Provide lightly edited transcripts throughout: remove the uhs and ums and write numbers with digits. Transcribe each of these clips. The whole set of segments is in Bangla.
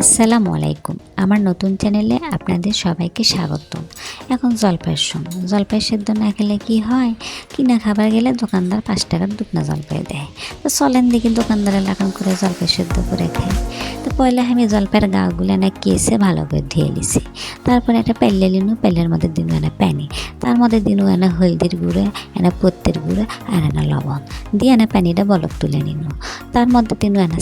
আসসালামু আলাইকুম। আমার নতুন চ্যানেলে আপনাদের সবাইকে স্বাগতম। এখন জলপাইয়ের সময়। জলপাই সেদ্ধ না খেলে কি হয়? কিনা খাবার গেলে দোকানদার ৫ টাকার দুধনা জলপাই দেয়। তো চলেন দেখি দোকানদারের লাগান করে জলপাই সেদ্ধ করে খাই। তো পয়লা আমি জলপাইয়ের গাগুলো এনে কেসে ভালো করে ধুয়ে নিছি। তারপরে একটা পেল্লে লিনু, পেল্লের মধ্যে দিনু এনে পানি। তার মধ্যে দিনু এনে হলদির গুঁড়া, এনে পত্তের গুঁড়া আর এনে লবণ। দিয়ে এনে পানিটা বলক তুলে নিনু। তার মধ্যে দিনু এনে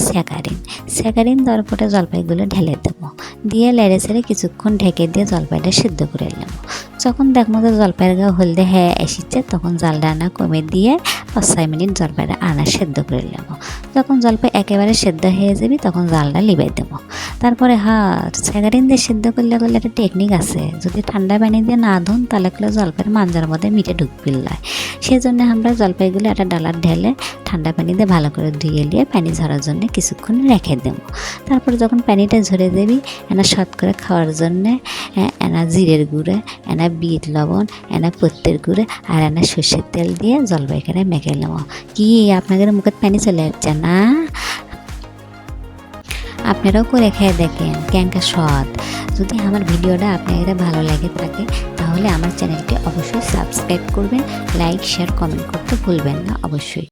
স্যাকারিন দেওয়ার পরে জলপাইগুলো ঢেলে দেবো। দিয়ে লেড়ে ছেড়ে কিছুক্ষণ ঢেকে দিয়ে জলপাইটা সিদ্ধ করে নেবো। যখন দেখবো যে জলপাইয়ের গা হলদে হয়ে এসেছে তখন জালটা আনা কমে দিয়ে ৫-৬ মিনিট জলপাইটা আনা সেদ্ধ করে নেবো। যখন জলপাই একেবারে সেদ্ধ হয়ে যাবে তখন জালটা লিবাই দেবো। তারপরে স্যাকারিন দিয়ে সেদ্ধ করলে একটা টেকনিক আছে, যদি ঠান্ডা পানি দিয়ে না ধুন তাহলে জলপাইয়ের মাঞ্জার মধ্যে মিটে ঢুকবিল্লায়। সেই জন্য আমরা জলপাইগুলো একটা ডালার ঢেলে ঠান্ডা পানি দিয়ে ভালো করে ধুয়ে নিয়ে পানি ঝরার জন্য কিছুক্ষণ রেখে দেবো। তারপর যখন পানিটা ঝরে দেবি এনা শর্ট করে খাওয়ার জন্যে এনা জিরের গুঁড়ো, এনা বিট লবণ, এনা পত্তের গুঁড়ো আর এনা সর্ষের তেল দিয়ে জলপাইখানে মেখে নেবো। কি আপনাদের মুখে পানি চলে যাচ্ছে না? আপনারাও করে খেয়ে দেখেন কেঙ্কা স্বাদ। যদি আমার ভিডিওটা আপনাদের ভালো লাগে থাকে তাহলে আমার চ্যানেলটি অবশ্যই সাবস্ক্রাইব করবেন, লাইক শেয়ার কমেন্ট করতে ভুলবেন না অবশ্যই।